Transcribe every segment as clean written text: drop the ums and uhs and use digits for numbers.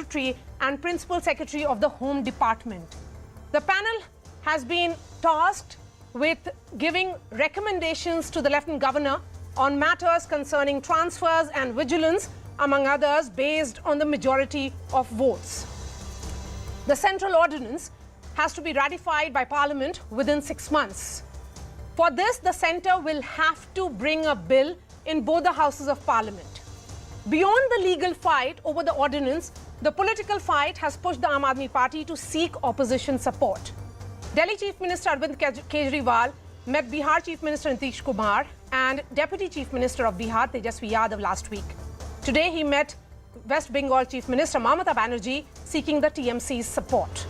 Secretary and Principal Secretary of the Home Department. The panel has been tasked with giving recommendations to the Lieutenant Governor on matters concerning transfers and vigilance, among others, based on the majority of votes. The central ordinance has to be ratified by Parliament within 6 months. For this, the centre will have to bring a bill in both the houses of Parliament. Beyond the legal fight over the ordinance, the political fight has pushed the Aam Aadmi Party to seek opposition support. Delhi Chief Minister Arvind Kejriwal met Bihar Chief Minister Nitish Kumar and Deputy Chief Minister of Bihar Tejasvi Yadav last week. Today he met West Bengal Chief Minister Mamta Banerjee seeking the TMC's support.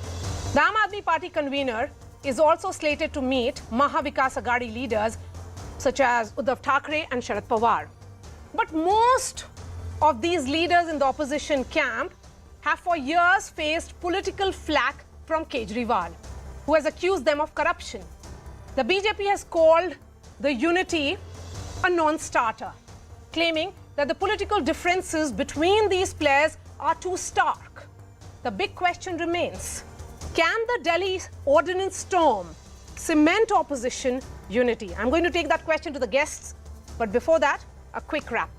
The Aam Aadmi Party convener is also slated to meet Maha Vikas Aghadi leaders such as Uddhav Thackeray and Sharad Pawar. But most of these leaders in the opposition camp have for years faced political flack from Kejriwal, who has accused them of corruption. The BJP has called the unity a non-starter, claiming that the political differences between these players are too stark. The big question remains, can the Delhi ordinance storm cement opposition unity? I'm going to take that question to the guests, but before that, a quick wrap.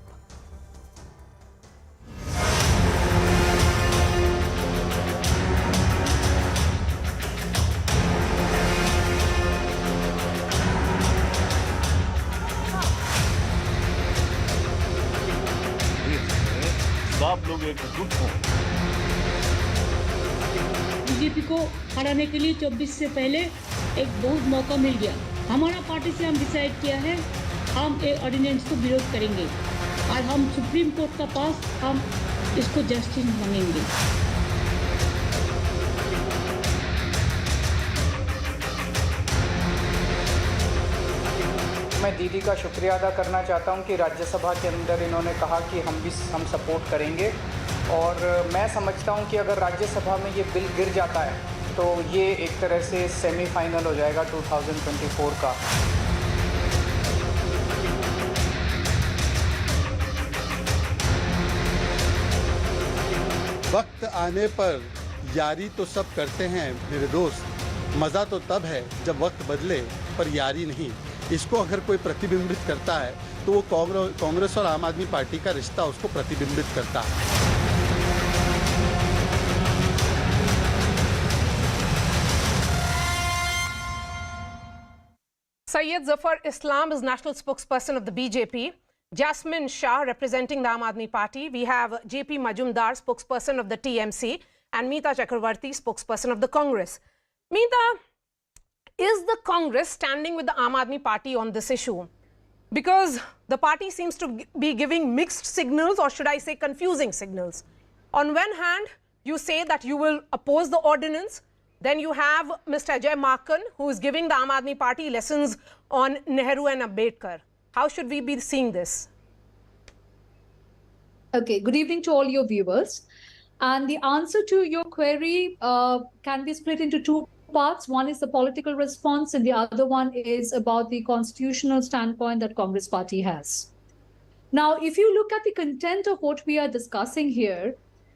आप लोग एकजुट हो। BJP को हराने के लिए 24 से पहले एक बहुत मौका मिल गया। हमारा पार्टी से हम डिसाइड किया है, हम ये ऑर्डिनेंस को विरोध करेंगे और हम सुप्रीम कोर्ट का पास हम इसको जस्टिस मांगेंगे। मैं दीदी का शुक्रिया अदा करना चाहता हूं कि राज्यसभा के अंदर इन्होंने कहा कि हम सपोर्ट करेंगे और मैं समझता हूं कि अगर राज्यसभा में ये बिल गिर जाता है तो ये एक तरह से सेमीफाइनल हो जाएगा 2024 का। वक्त आने पर यारी तो सब करते हैं मेरे दोस्त, मज़ा तो तब है जब वक्त बदले पर यारी नहीं। इसको अगर कोई प्रतिबिंबित करता है तो वो कांग्रेस और आम आदमी पार्टी का रिश्ता उसको प्रतिबिंबित करता है। Syed Zafar Islam is national spokesperson of the BJP. Jasmine Shah representing the Aam Aadmi Party. We have JP Majumdar, spokesperson of the TMC, and Meeta Chakravarti, spokesperson of the Congress. Meeta, is the Congress standing with the Aam Aadmi Party on this issue? Because the party seems to be giving mixed signals, or should I say confusing signals. On one hand, you say that you will oppose the ordinance. Then you have Mr. Ajay Maken, who is giving the Aam Aadmi Party lessons on Nehru and Ambedkar. How should we be seeing this? Okay, good evening to all your viewers. And the answer to your query can be split into two parts. One is the political response and the other one is about the constitutional standpoint that Congress Party has. Now, if you look at the content of what we are discussing here,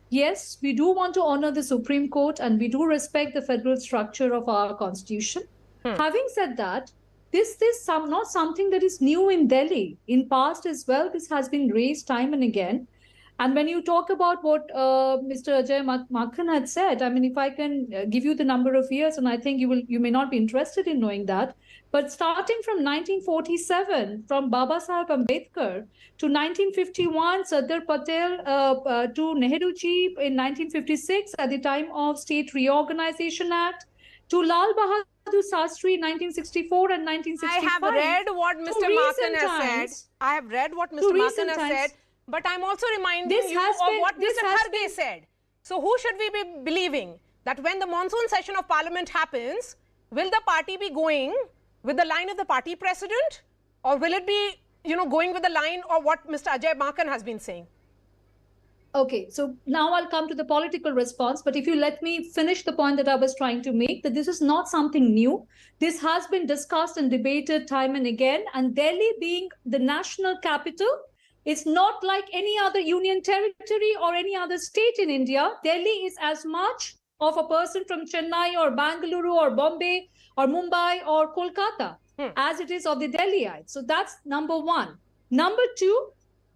yes, we do want to honor the Supreme Court and we do respect the federal structure of our constitution. Having said that, this is not something that is new in Delhi. In past as well, this has been raised time and again. And when you talk about what Mr. Ajay Maken had said, I mean, if I can give you the number of years, and I think you may not be interested in knowing that, but starting from 1947, from Baba Saheb Ambedkar to 1951, Sardar Patel to Nehruji in 1956 at the time of State Reorganization Act, to Lal Bahadur Shastri 1964 and 1965. I have read what Mr. Maken has said. I have read what Mr. Maken has said. But I'm also reminding you of what Mr. Kharge said. So who should we be believing? That when the monsoon session of Parliament happens, will the party be going with the line of the party president? Or will it be, going with the line of what Mr. Ajay Maken has been saying? Okay, so now I'll come to the political response. But if you let me finish the point that I was trying to make, that this is not something new. This has been discussed and debated time and again. And Delhi being the national capital, It's not like any other union territory or any other state in India. Delhi is as much of a person from Chennai or Bangalore or Bombay or Mumbai or Kolkata as it is of the Delhiites. So that's number one. Number two,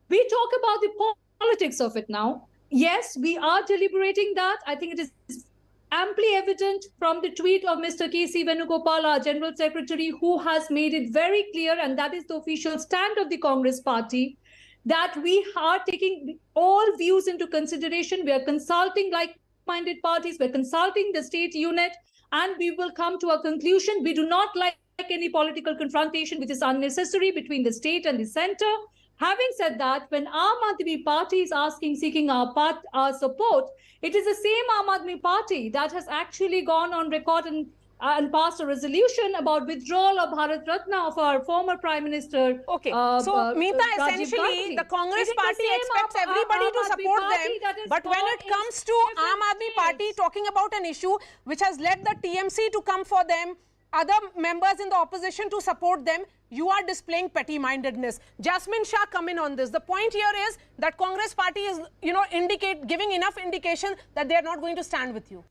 we talk about the politics of it now. Yes, we are deliberating that. I think it is amply evident from the tweet of Mr. K.C. Venugopal, our General Secretary, who has made it very clear, and that is the official stand of the Congress Party, that we are taking all views into consideration. We are consulting like-minded parties, we're consulting the state unit, and we will come to a conclusion. We do not like any political confrontation which is unnecessary between the state and the center. Having said that, when Aam Aadmi Party is seeking our support, it is the same Aam Aadmi Party that has actually gone on record and passed a resolution about withdrawal of Bharat Ratna of our former Prime Minister. Okay, so Meeta, essentially, the Congress Party expects everybody to support them, but when it comes to Aam Aadmi Party talking about an issue which has led the TMC to come for them, other members in the opposition to support them, you are displaying petty-mindedness. Jasmine Shah, come in on this. The point here is that Congress Party is, giving enough indication that they are not going to stand with you.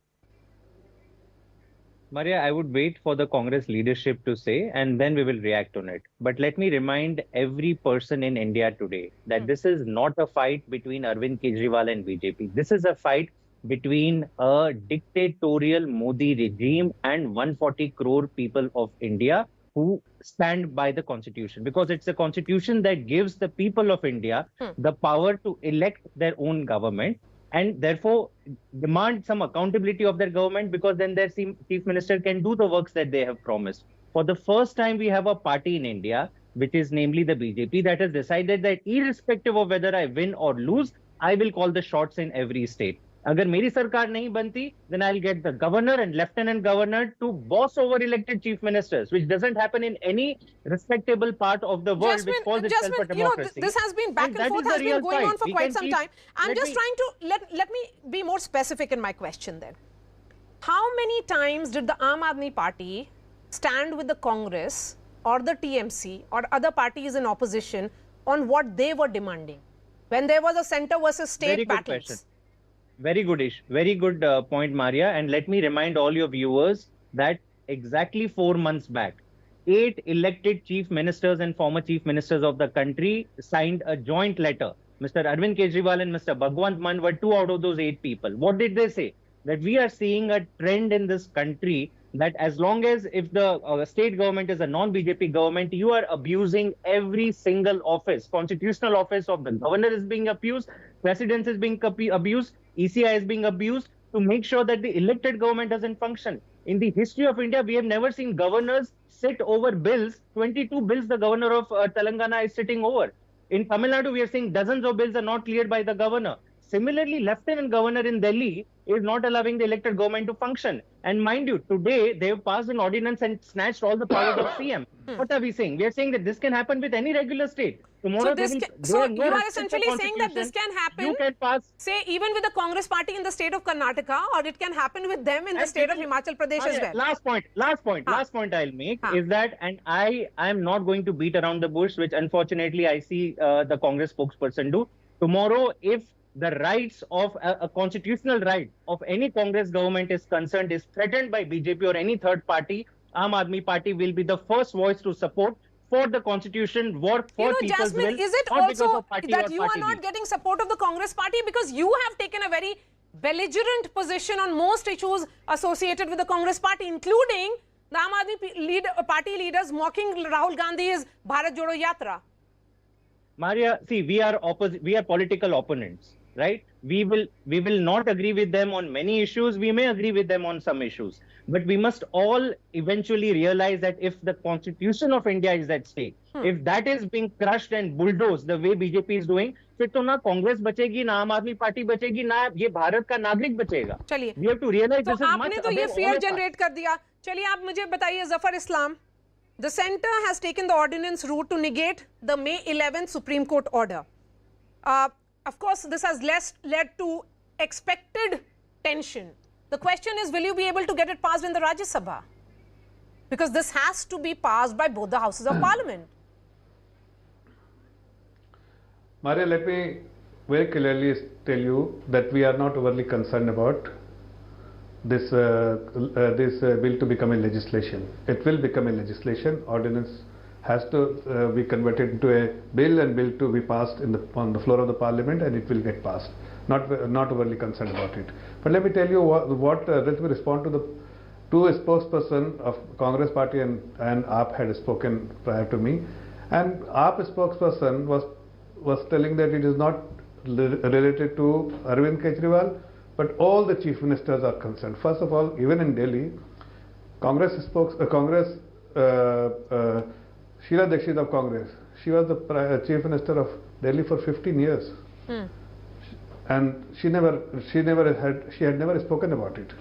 Maria, I would wait for the Congress leadership to say, and then we will react on it. But let me remind every person in India today that this is not a fight between Arvind Kejriwal and BJP. This is a fight between a dictatorial Modi regime and 140 crore people of India who stand by the constitution, because it's a constitution that gives the people of India the power to elect their own government and therefore demand some accountability of their government, because then their chief minister can do the works that they have promised. For the first time, we have a party in India, which is namely the BJP, that has decided that irrespective of whether I win or lose, I will call the shots in every state. अगर मेरी सरकार नहीं बनती, then I'll get the governor and lieutenant governor to boss over elected chief ministers, which doesn't happen in any respectable part of the world, which calls itself a democracy. This has been back and forth, has been going on for quite some time. I'm just trying to, let me be more specific in my question then. How many times did the Aam Aadmi Party stand with the Congress or the TMC or other parties in opposition on what they were demanding when there was a center versus state battles? Very good, Ish. Very good point, Maria. And let me remind all your viewers that exactly 4 months back, 8 elected chief ministers and former chief ministers of the country signed a joint letter. Mr. Arvind Kejriwal and Mr. Bhagwant Mann were 2 out of those 8 people. What did they say? That we are seeing a trend in this country that as long as if the state government is a non-BJP government, you are abusing every single office. Constitutional office of the governor is being abused, presidency is being abused, ECI is being abused to make sure that the elected government doesn't function. In the history of India, we have never seen governors sit over bills. 22 bills the governor of Telangana is sitting over. In Tamil Nadu, we are seeing dozens of bills are not cleared by the governor. Similarly, Lieutenant Governor in Delhi is not allowing the elected government to function. And mind you, today they have passed an ordinance and snatched all the powers of CM. What are we saying? We are saying that this can happen with any regular state. Tomorrow, so you are essentially saying that this can happen, you can pass, say, even with the Congress party in the state of Karnataka, or it can happen with them in the state of Himachal Pradesh as well. Last point I'll make is that, and I am not going to beat around the bush, which unfortunately I see the Congress spokesperson do. Tomorrow, if the rights of a constitutional right of any Congress government is concerned, is threatened by BJP or any third party, Aam Aadmi Party will be the first voice to support for the constitution, work for people's will. Jasmine, is it also that you are not getting support of the Congress party because you have taken a very belligerent position on most issues associated with the Congress party, including the Aam Aadmi party leaders mocking Rahul Gandhi's Bharat Jodo Yatra? Maria, see, we are political opponents, right? We will not agree with them on many issues. We may agree with them on some issues. But we must all eventually realize that if the Constitution of India is at stake, if that is being crushed and bulldozed the way BJP is doing, फिर तो ना कांग्रेस बचेगी, ना आम आदमी party बचेगी, ना ये भारत का नागरिक बचेगा. चलिए. We have to realize तो this is much आपने तो ये fear generate कर दिया. चलिए आप मुझे बताइए, Zafar Islam. The centre has taken the ordinance route to negate the May 11th Supreme Court order. Of course, this has led to expected tension. The question is, will you be able to get it passed in the Rajya Sabha? Because this has to be passed by both the houses of parliament. Maria, let me very clearly tell you that we are not overly concerned about this bill to become a legislation. It will become a legislation. Ordinance has to be converted into a bill, and bill to be passed on the floor of the parliament, and it will get passed. Not overly concerned about it. But let me tell you let me respond to the two spokesperson of Congress party and AAP had spoken prior to me, and AAP spokesperson was telling that it is not related to Arvind Kejriwal, but all the chief ministers are concerned. First of all, even in Delhi, Congress Sheila Dikshit of Congress, she was the chief minister of Delhi for 15 years, and she had never spoken about it.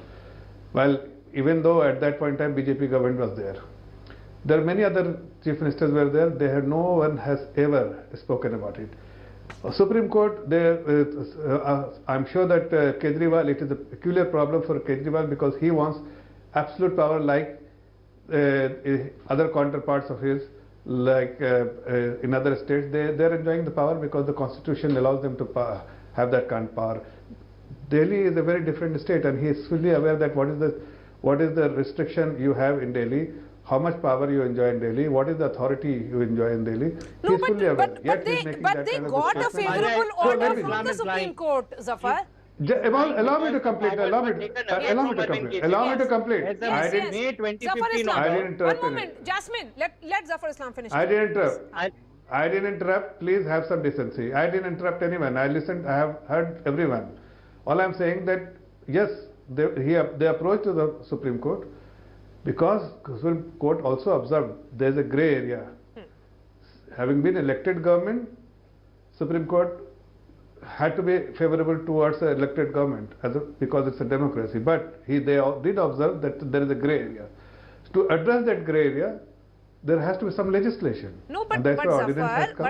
Well, even though at that point in time BJP government was there. There are many other chief ministers were there. No one has ever spoken about it. Supreme Court, I'm sure that Kejriwal, it is a peculiar problem for Kejriwal because he wants absolute power like other counterparts of his, like in other states. They're enjoying the power because the constitution allows them to have that kind of power. Delhi is a very different state, and he is fully aware that what is the restriction you have in Delhi, how much power you enjoy in Delhi, what is the authority you enjoy in Delhi. No, He's fully aware. but they got a favorable order from the Supreme Court, Zafar. Allow me to complete. Allow me to complete. Yes. May 2015 Zafar Islam, I didn't interrupt one moment. Jasmine, let Zafar Islam finish. I didn't interrupt. I didn't interrupt. Please have some decency. I didn't interrupt anyone. I listened. I have heard everyone. All I'm saying that yes, they approached to the Supreme Court because Supreme Court also observed there is a grey area. Having been elected government, Supreme Court had to be favorable towards the elected government because it's a democracy. But they did observe that there is a grey area. To address that grey area, there has to be some legislation. No, but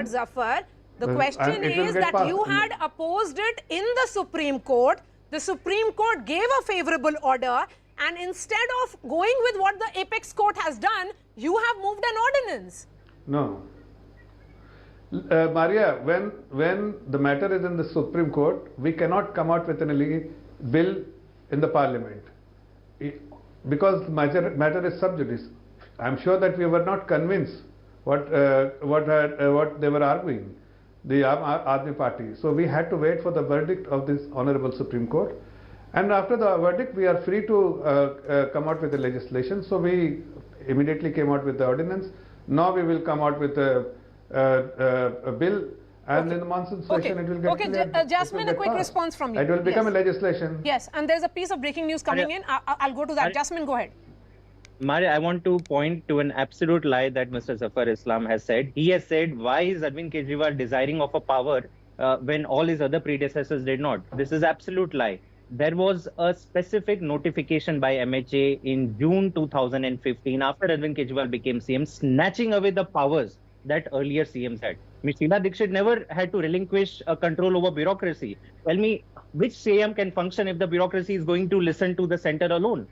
Zafar, the question is that you had opposed it in the Supreme Court. The Supreme Court gave a favorable order, and instead of going with what the apex court has done, you have moved an ordinance. No. Maria, when the matter is in the Supreme Court, we cannot come out with an bill in the Parliament because the matter is sub judice. I'm sure that we were not convinced what they were arguing, the Aam Aadmi Party. So we had to wait for the verdict of this Honorable Supreme Court. And after the verdict, we are free to come out with the legislation. So we immediately came out with the ordinance. Now we will come out with a bill, and in the monsoon session it will get cleared. Jasmine, a quick response from you. It will become a legislation. Yes, and there's a piece of breaking news coming in. I'll go to that. Jasmine, go ahead. Maria, I want to point to an absolute lie that Mr. Zafar Islam has said. He has said, why is Arvind Kejriwal desiring of a power when all his other predecessors did not? This is absolute lie. There was a specific notification by MHA in June 2015 after Arvind Kejriwal became CM, snatching away the powers that earlier CMs had. Ms. Sheila Dikshit never had to relinquish control over bureaucracy. Tell me, which CM can function if the bureaucracy is going to listen to the center alone?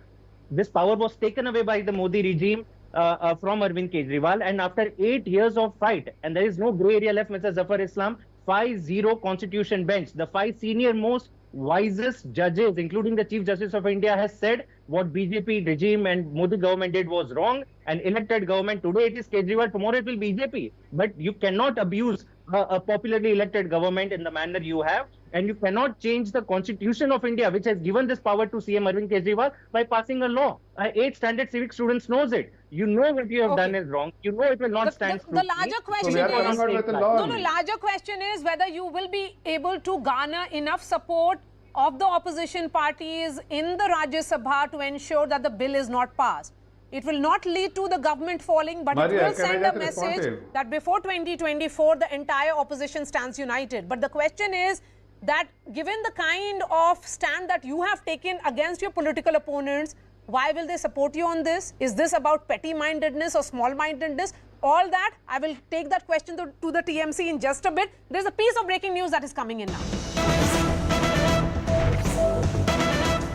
This power was taken away by the Modi regime from Arvind Kejriwal, and after 8 years of fight, and there is no grey area left, Mr. Zafar Islam, 5-0 constitution bench, the 5 senior most wisest judges, including the Chief Justice of India, has said what BJP regime and Modi government did was wrong, and elected government, today it is Kejriwal, tomorrow it will be BJP. But you cannot abuse a popularly elected government in the manner you have, and you cannot change the constitution of India, which has given this power to CM Arvind Kejriwal, by passing a law. 8th standard civic students knows it. You know what you have done is wrong. You know it will not stand scrutiny. The larger question larger question is whether you will be able to garner enough support of the opposition parties in the Rajya Sabha to ensure that the bill is not passed. It will not lead to the government falling, but Maria, it will send a message that before 2024, the entire opposition stands united. But the question is that given the kind of stand that you have taken against your political opponents, why will they support you on this? Is this about petty-mindedness or small-mindedness? All that, I will take that question to the TMC in just a bit. There's a piece of breaking news that is coming in now.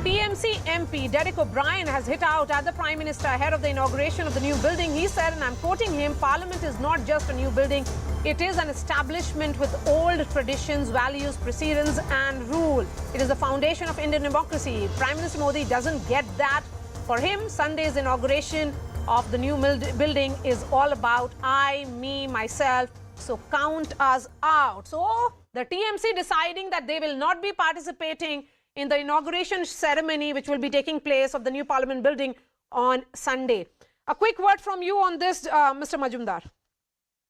TMC MP Derek O'Brien has hit out at the Prime Minister ahead of the inauguration of the new building. He said, and I'm quoting him, Parliament is not just a new building, it is an establishment with old traditions, values, precedents and rule. It is the foundation of Indian democracy. Prime Minister Modi doesn't get that. For him, Sunday's inauguration of the new building is all about I, me, myself. So count us out. So the TMC deciding that they will not be participating in the inauguration ceremony which will be taking place of the new Parliament building on Sunday. A quick word from you on this, Mr. Majumdar.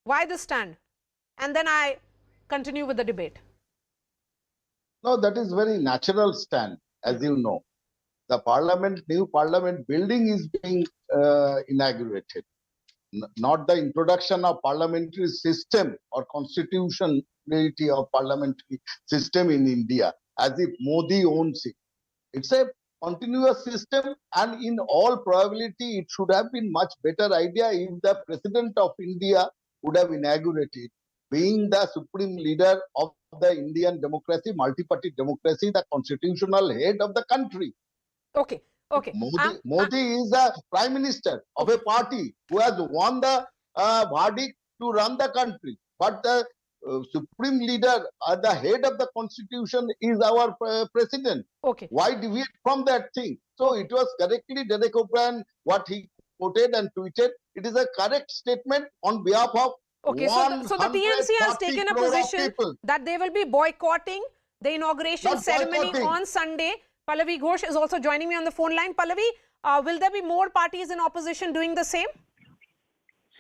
Why this stand? And then I continue with the debate. No, that is very natural stand, as you know. The new Parliament building is being inaugurated. Not the introduction of parliamentary system or constitutionality of parliamentary system in India, as if Modi owns it. It's a continuous system, and in all probability, it should have been much better idea if the President of India would have inaugurated, being the supreme leader of the Indian democracy, multi-party democracy, the constitutional head of the country. Okay. Okay. Modi is the Prime Minister of a party who has won the verdict to run the country. But the supreme leader, the head of the constitution is our president. Okay. Why deviate from that thing? So it was correctly Derek O'Brien, what he quoted and tweeted. It is a correct statement on behalf of okay, so the TMC has taken a position that they will be boycotting the inauguration ceremony on Sunday. Pallavi Ghosh is also joining me on the phone line. Pallavi, will there be more parties in opposition doing the same?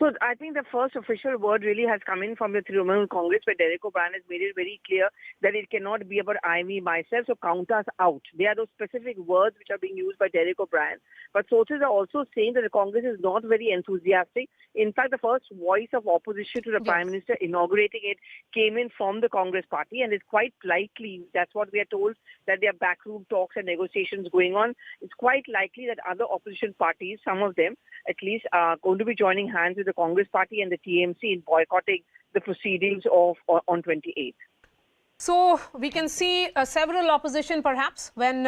So I think the first official word really has come in from the Trinamool Congress, where Derek O'Brien has made it very clear that it cannot be about I, me, myself, so count us out. They are those specific words which are being used by Derek O'Brien. But sources are also saying that the Congress is not very enthusiastic. In fact, the first voice of opposition to the Prime Minister inaugurating it came in from the Congress party, and it's quite likely, that's what we are told, that there are backroom talks and negotiations going on. It's quite likely that other opposition parties, some of them at least, are going to be joining hands with the Congress party and the TMC in boycotting the proceedings of on 28th. So we can see several opposition perhaps when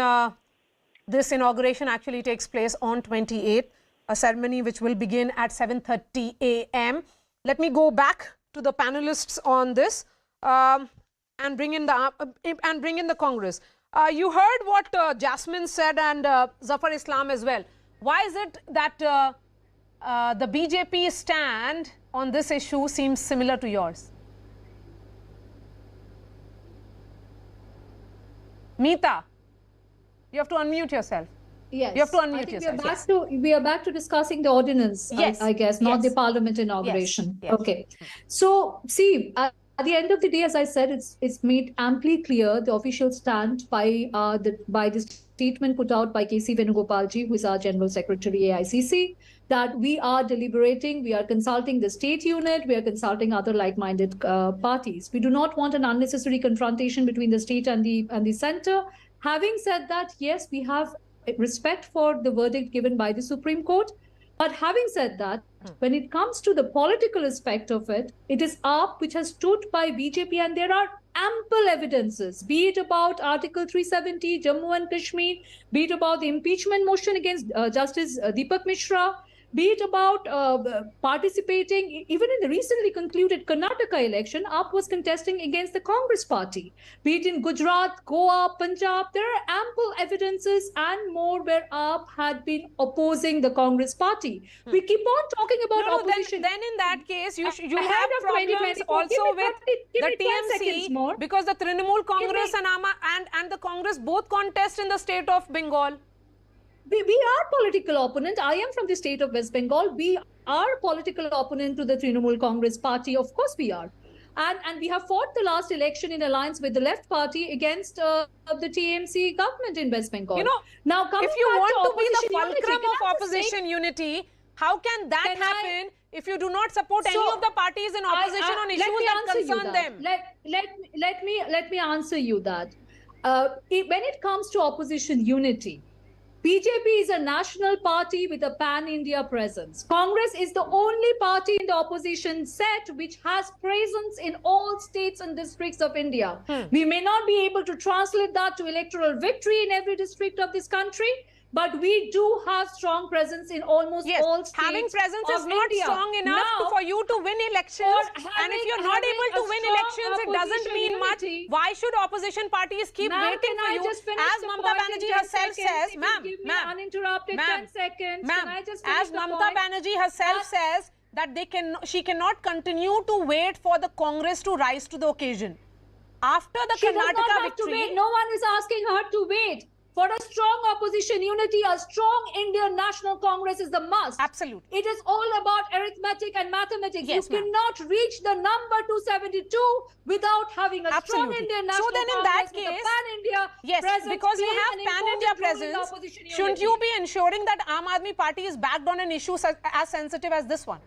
this inauguration actually takes place on 28th, a ceremony which will begin at 7:30 a.m. Let me go back to the panelists on this and bring in the Congress. You heard what Jasmine said and Zafar Islam as well. Why is it that the BJP stand on this issue seems similar to yours? Meeta, you have to unmute yourself. Yes. You have to unmute yourself. We are back to discussing the ordinance, yes. I guess, not the Parliament inauguration. Yes. Yes. Okay. So, see, at the end of the day, as I said, it's made amply clear the official stand by the statement put out by K.C. Venugopalji, who is our General Secretary AICC, that we are deliberating, we are consulting the state unit, we are consulting other like-minded parties. We do not want an unnecessary confrontation between the state and the center. Having said that, yes, we have respect for the verdict given by the Supreme Court. But having said that, when it comes to the political aspect of it, it is AAP which has stood by BJP, and there are ample evidences, be it about Article 370, Jammu and Kashmir, be it about the impeachment motion against Justice Deepak Mishra, be it about participating, even in the recently concluded Karnataka election, AAP was contesting against the Congress party. Be it in Gujarat, Goa, Punjab, there are ample evidences and more where AAP had been opposing the Congress party. We keep on talking about opposition. Then in that case, you have problems also with the TMC because the Trinamool Congress and the Congress both contest in the state of Bengal. We are political opponent. I am from the state of West Bengal. We are political opponent to the Trinamool Congress party. Of course we are. And we have fought the last election in alliance with the left party against the TMC government in West Bengal. You know, now, if you want to be the fulcrum of opposition unity, how can that happen if you do not support any of the parties in opposition on issues that concern them? Let me answer you that. When it comes to opposition unity, BJP is a national party with a pan-India presence. Congress is the only party in the opposition set which has presence in all states and districts of India. We may not be able to translate that to electoral victory in every district of this country, but we do have strong presence in almost all states. Having presence of is not India. strong enough Now, for you to win elections. And if you're not able to win elections, it doesn't mean much. Why should opposition parties keep waiting for you? As Mamta Banerjee herself says, ma'am, uninterrupted 10 seconds. Ma'am, Can I just finish as the Mamta point? Banerjee herself says that she cannot continue to wait for the Congress to rise to the occasion. After the She does not Karnataka have to victory, wait. No one is asking her to wait. For a strong opposition unity, a strong Indian National Congress is the must. Absolutely. It is all about arithmetic and mathematics. Yes, you cannot reach the number 272 without having a strong Indian National So then in Congress that with case, a pan-India yes, presence, because you playing have an pan-India important role in the presence, opposition shouldn't unity. you be ensuring that Aam Aadmi Party is backed on an issue as sensitive as this one?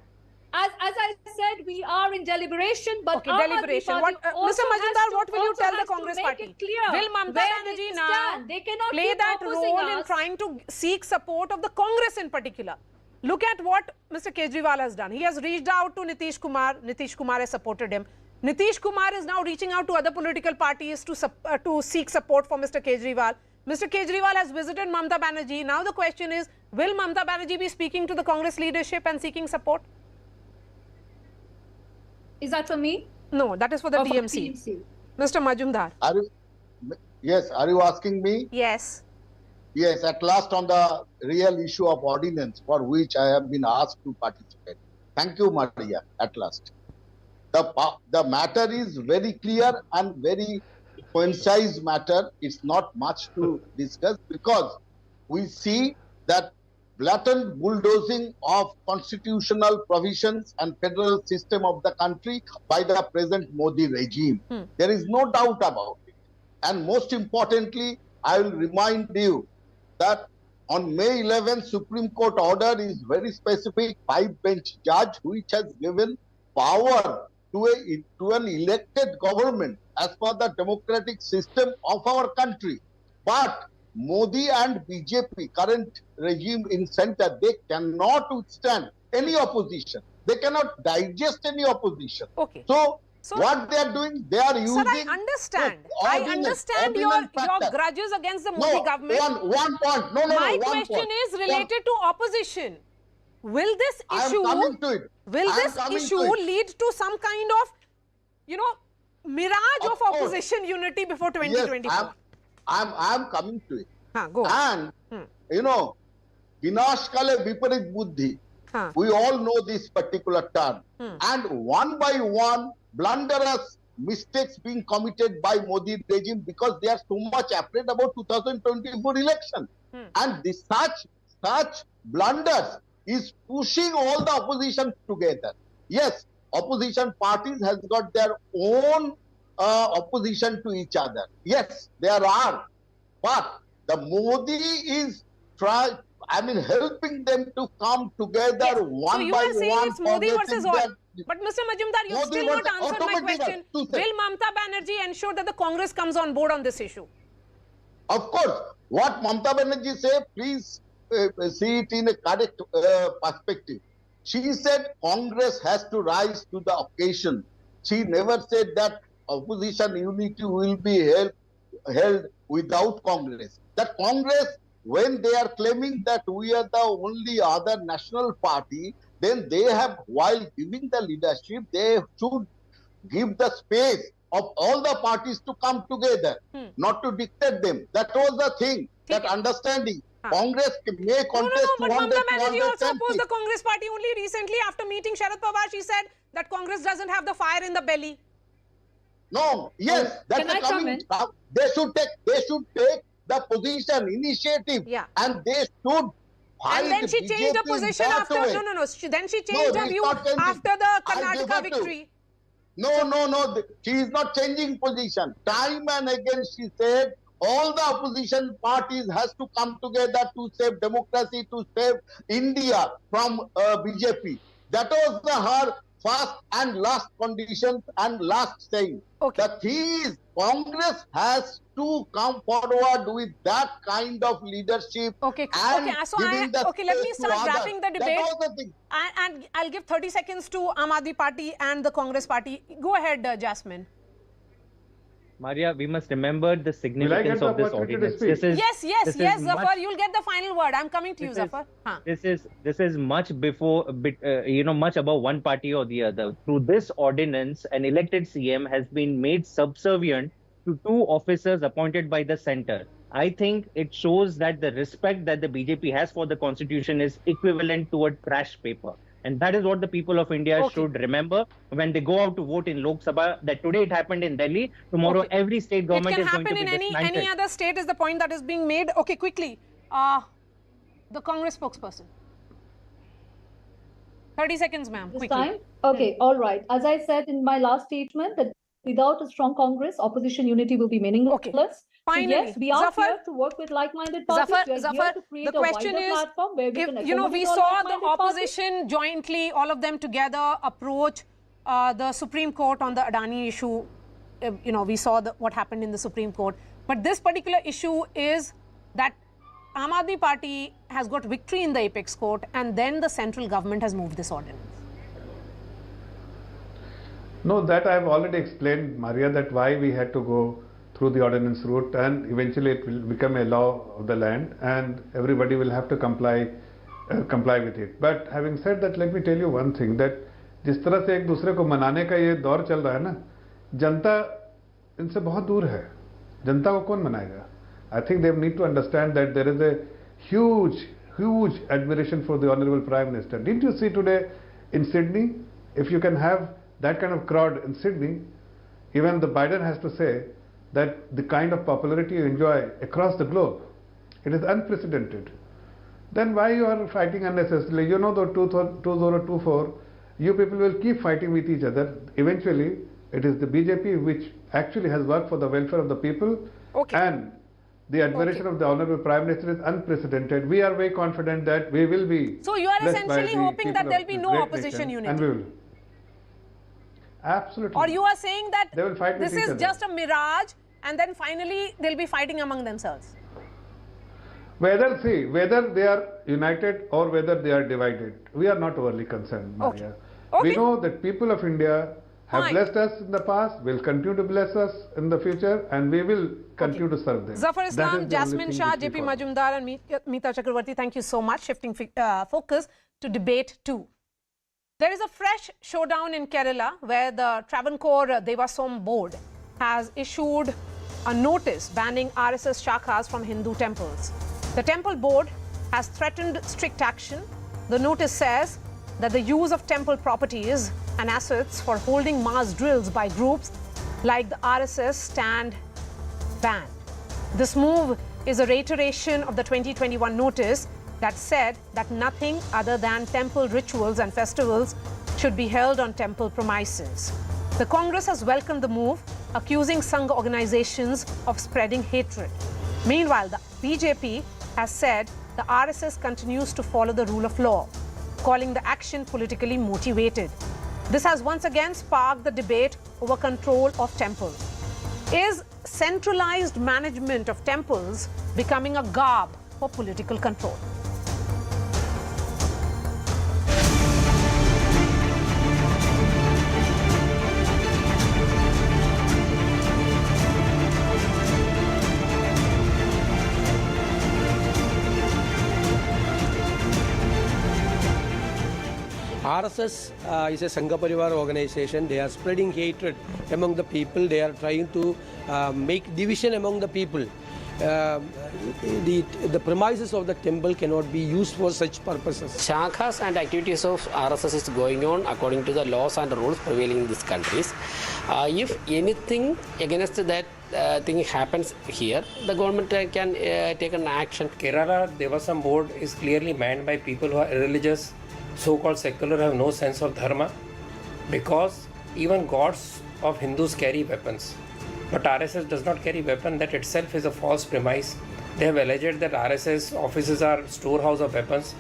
As I said, we are in deliberation, but Okay, Aam Aadmi deliberation. Party What, also Mr. Majumdar, has to- what will you also tell the has to Congress make Party? it clear Will Mamta where Banerjee they now stand. They cannot play keep that opposing role in us. trying to seek support of the Congress in particular? Look at what Mr. Kejriwal has done. He has reached out to Nitish Kumar. Nitish Kumar has supported him. Nitish Kumar is now reaching out to other political parties to seek support for Mr. Kejriwal. Mr. Kejriwal has visited Mamta Banerjee. Now the question is, will Mamta Banerjee be speaking to the Congress leadership and seeking support? Is that for me? No, that is for the Or for DMC. Mr. Majumdar. Yes, are you asking me? Yes. Yes, at last on the real issue of ordinance for which I have been asked to participate. Thank you, Maria, at last. The matter is very clear and very concise matter. It's not much to discuss because we see that blatant bulldozing of constitutional provisions and federal system of the country by the present Modi regime. There is no doubt about it. And most importantly, I will remind you that on May 11th, Supreme Court order is very specific, 5-bench judge, which has given power to an elected government as per the democratic system of our country. But Modi and BJP, current regime in center, they cannot withstand any opposition. They cannot digest any opposition. Okay. So what they are doing, they are using... Sir, I understand. I understand your grudges against the Modi government. One point. No, My question is related to opposition. Will this issue... Will this issue lead to some kind of, mirage of opposition unity before 2024? Yes, I'm coming to it. Go on. And, Vinash Kale Viparit Buddhi. We all know this particular term. And one by one, blunderous mistakes being committed by Modi regime because they are so much afraid about 2024 election. And such blunders is pushing all the opposition together. Yes, opposition parties has got their own opposition to each other. Yes, there are. But the Modi is helping them to come together one by one. So you are saying it's Modi versus all. But Mr. Majumdar, you still not answered my question. Will Mamta Banerjee ensure that the Congress comes on board on this issue? Of course. What Mamta Banerjee said, please see it in a correct perspective. She said Congress has to rise to the occasion. She never said that opposition unity will be held without Congress. That Congress, when they are claiming that we are the only other national party, then they have, while giving the leadership, they should give the space of all the parties to come together, not to dictate them. That was the thing, that understanding. Congress may contest but Mamta Banerjee also opposed the Congress party only recently. After meeting Sharad Pawar, she said that Congress doesn't have the fire in the belly. No, yes, that's a comment. They should take the position, initiative, and they should fight. And then she changed her position after. No. Then she changed her view after the Karnataka victory. No. She is not changing position. Time and again she said all the opposition parties has to come together to save democracy, to save India from BJP. That was her first and last condition and last saying. The thing is, Congress has to come forward with that kind of leadership. Let me start wrapping the debate. That was the thing. And I'll give 30 seconds to Aam Aadmi Party and the Congress Party. Go ahead, Jasmine. Maria, we must remember the significance the of this opportunity to ordinance. speak? Yes, Zafar, you'll get the final word. I'm coming to you, Zafar. This is much before, much above one party or the other. Through this ordinance, an elected CM has been made subservient to two officers appointed by the center. I think it shows that the respect that the BJP has for the constitution is equivalent to a trash paper. And that is what the people of India should remember when they go out to vote in Lok Sabha, that today it happened in Delhi, tomorrow every state government is going to be dismantled. It can happen in any other state is the point that is being made. Okay, quickly. The Congress spokesperson. 30 seconds, ma'am. This time? Okay, all right. As I said in my last statement, that without a strong Congress, opposition unity will be meaningless. Okay. Finally, so yes, we are Zafar, here to work with like-minded parties. We are here to create the question a wider platform where we can if, we saw the opposition jointly, all of them together, approach the Supreme Court on the Adani issue. We saw what happened in the Supreme Court. But this particular issue is that Aam Aadmi Party has got victory in the apex court, and then the central government has moved this ordinance. No, that I have already explained, Maria, that why we had to go through the ordinance route, and eventually it will become a law of the land and everybody will have to comply with it. But having said that, let me tell you one thing, that जिस तरह से एक दूसरे को मनाने का ये दौर चल रहा है ना, जनता इनसे बहुत दूर है. जनता को कौन मनाएगा? I think they need to understand that there is a huge admiration for the Honorable Prime Minister. Didn't you see today in Sydney? If you can have that kind of crowd in Sydney, even the Biden has to say that the kind of popularity you enjoy across the globe, it is unprecedented. Then why you are fighting unnecessarily? You know, the 2024, you people will keep fighting with each other. Eventually, it is the BJP which actually has worked for the welfare of the people, and the admiration of the Honorable Prime Minister is unprecedented. We are very confident that we will be. So you are essentially hoping that there will be no opposition unity. And we will. Absolutely. Or you are saying that they will fight this with each is other. just a mirage, and then finally they'll be fighting among themselves. Whether they are united or whether they are divided, we are not overly concerned, Maria. We know that people of India have blessed us in the past, will continue to bless us in the future, and we will continue to serve them. Zafar Islam, Jasmine Shah, JP Majumdar and Meeta Chakravarti, thank you so much. Shifting focus to debate 2. There is a fresh showdown in Kerala where the Travancore Devaswam board has issued a notice banning RSS shakhas from Hindu temples. The temple board has threatened strict action. The notice says that the use of temple properties and assets for holding mass drills by groups like the RSS stand banned. This move is a reiteration of the 2021 notice that said that nothing other than temple rituals and festivals should be held on temple premises. The Congress has welcomed the move, accusing Sangha organizations of spreading hatred. Meanwhile, the BJP has said the RSS continues to follow the rule of law, calling the action politically motivated. This has once again sparked the debate over control of temples. Is centralized management of temples becoming a garb for political control? RSS is a Sangha Parivar organization. They are spreading hatred among the people. They are trying to make division among the people. The premises of the temple cannot be used for such purposes. Shakhas and activities of RSS is going on according to the laws and rules prevailing in these countries. If anything against that thing happens here, the government can take an action. Kerala Devasam board is clearly manned by people who are irreligious, so-called secular, have no sense of dharma, because even gods of Hindus carry weapons. But RSS does not carry weapon. That itself is a false premise. They have alleged that RSS offices are storehouse of weapons.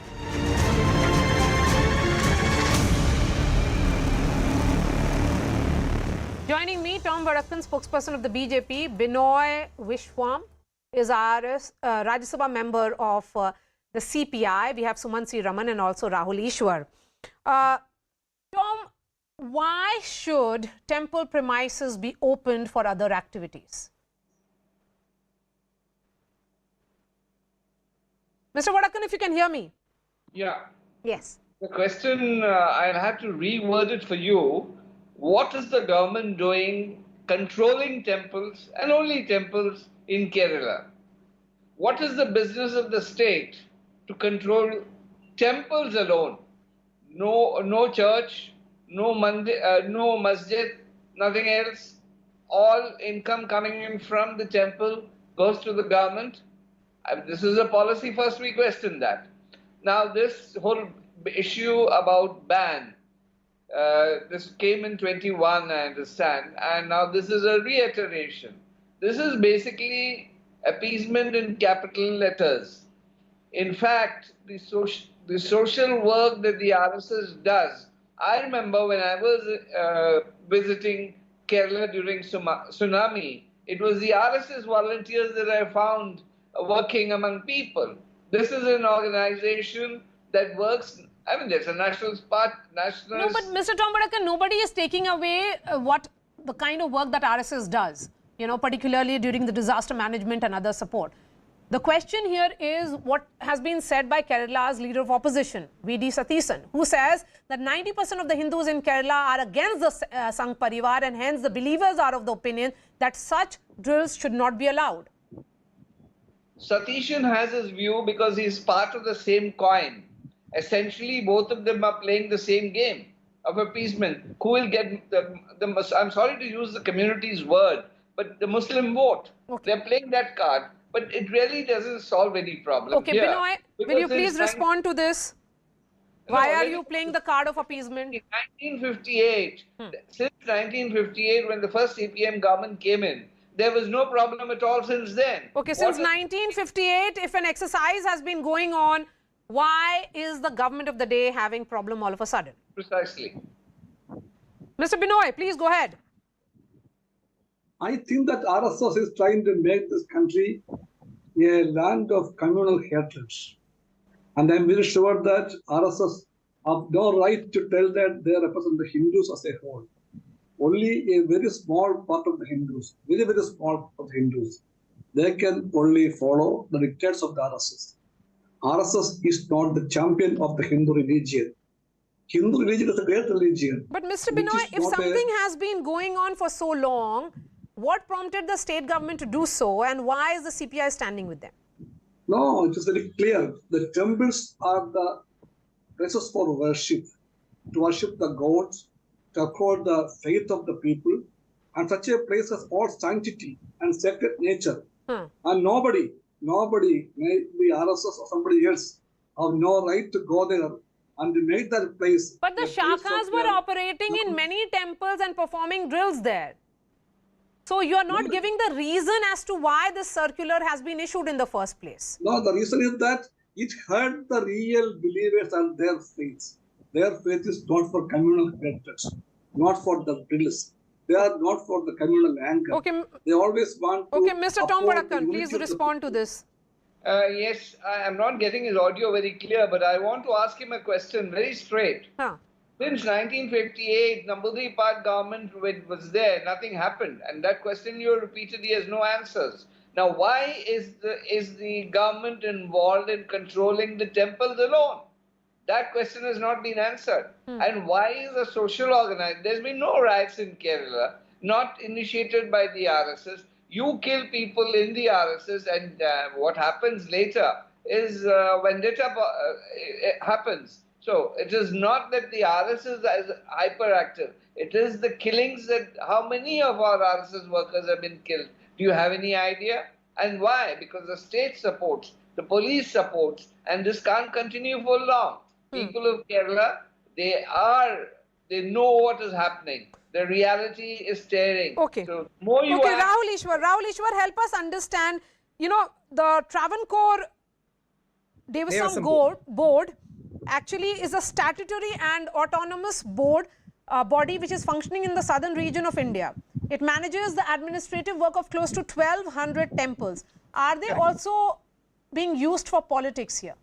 Joining me, Tom Varadkar, spokesperson of the BJP, Binoy Vishwam is our Rajya Sabha member of the CPI. We have Suman C. Raman and also Rahul Ishwar. Tom, why should temple premises be opened for other activities? Mr. Vadakan, if you can hear me. Yeah. Yes. The question, I'll have to reword it for you. What is the government doing controlling temples and only temples in Kerala? What is the business of the state to control temples alone? No church, no masjid, nothing else. All income coming in from the temple goes to the government. This is a policy. First, we question that. Now, this whole issue about ban, this came in 21, I understand, and now this is a reiteration. This is basically appeasement in capital letters. In fact, the social work that the RSS does, I remember when I was visiting Kerala during tsunami, it was the RSS volunteers that I found working among people. This is an organization that works. I mean, there's a national part, national. No, but Mr. Tom Vadakan, nobody is taking away what the kind of work that RSS does, you know, particularly during the disaster management and other support. The question here is what has been said by Kerala's leader of opposition, V.D. Satheesan, who says that 90% of the Hindus in Kerala are against the Sangh Parivar, and hence the believers are of the opinion that such drills should not be allowed. Satheesan has his view because he's part of the same coin. Essentially, both of them are playing the same game of appeasement. Who will get I'm sorry to use the community's word, but the Muslim vote. Okay. They're playing that card, but it really doesn't solve any problem. Okay, Binoy, will you please respond to this? Why are you playing the card of appeasement? In 1958, since 1958, when the first CPM government came in, there was no problem at all since then. Okay, since 1958, if an exercise has been going on, why is the government of the day having problem all of a sudden? Precisely. Mr. Binoy, please go ahead. I think that RSS is trying to make this country a land of communal hatred. And I'm very sure that RSS have no right to tell that they represent the Hindus as a whole. Only a very small part of the Hindus, very small of the Hindus, they can only follow the dictates of the RSS. RSS is not the champion of the Hindu religion. Hindu religion is a great religion. But Mr. Binoy, if something has been going on for so long, what prompted the state government to do so, and why is the CPI standing with them? No, it is very clear. The temples are the places for worship, to worship the gods, to uphold the faith of the people, and such a place has all sanctity and sacred nature. And nobody, may be RSS or somebody else, have no right to go there and make that place. But the shakhas were operating in many temples and performing drills there. So you are not giving the reason as to why this circular has been issued in the first place. No, the reason is that it hurt the real believers and their faith. Their faith is not for communal hatred, not for the drills. They are not for the communal anger. Okay. They always want to. Okay, Mr. Tom Vadakan, please respond to this. Yes, I am not getting his audio very clear, but I want to ask him a question very straight. Since 1958, Nambudri Part government was there, nothing happened. And that question you repeatedly has no answers. Now, why is the government involved in controlling the temples alone? That question has not been answered. And why is a social organization? There's been no riots in Kerala, not initiated by the RSS. You kill people in the RSS, and what happens later is vendetta happens. So it is not that the RSS is hyperactive. It is the killings that how many of our RSS workers have been killed. Do you have any idea? And why? Because the state supports, the police supports, and this can't continue for long. People of Kerala, they know what is happening. The reality is staring. Okay. So more you Rahul Ishwar, help us understand, you know, the Travancore Devasam Board actually is a statutory and autonomous body which is functioning in the southern region of India. It manages the administrative work of close to 1,200 temples. Are they also being used for politics here?